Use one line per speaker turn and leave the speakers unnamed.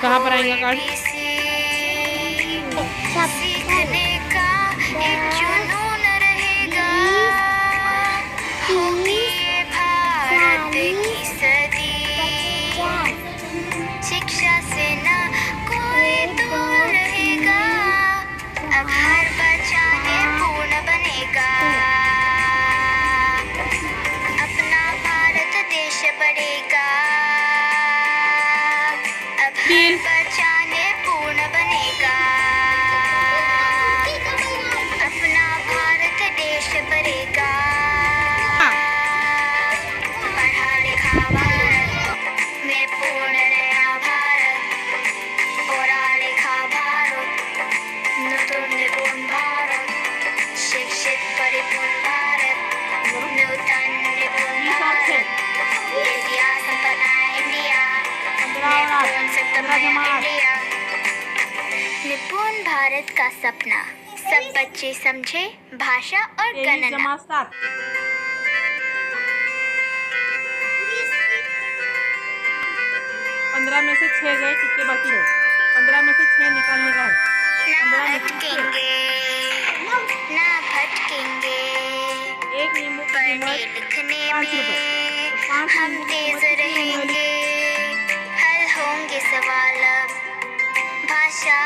कहाँ पर आएगा कार्ड?
सीखने का एक जुनून रहेगा, होगी ये भारत की सदी, शिक्षा से ना कोई दूर रहेगा, अब हर बच्चा पूर्ण बनेगा, अपना भारत देश बढ़ेगा, अब हर बच्चा पूर्ण बनेगा, अपना भारत देश बढ़ेगा, पढ़ा लिखा भारत में पूर्ण नया भारत, पढ़ा लिखा भारत नूतन निपुण भारत, शिक्षित परिपूर्ण भारत, नूतन निपुण भारत, विद्या संपन्न इंडिया, निपुण सप्तमय इंडिया, निपुण भारत का सपना सब बच्चे समझे भाषा और गणना।
15 में से 6 गए, कितने बाकी रहे? 15 में से 6 निकालने का है।
ना भटकेंगे, ना भटकेंगे,
एक नींबू की
पढ़ने
कीमत
लिखने
5 रुपए।
में
तो 5
हम
नींबू की
तेज
कीमत कितनी होगी?
रहेंगे, हल होंगे सवाल अब, भाषा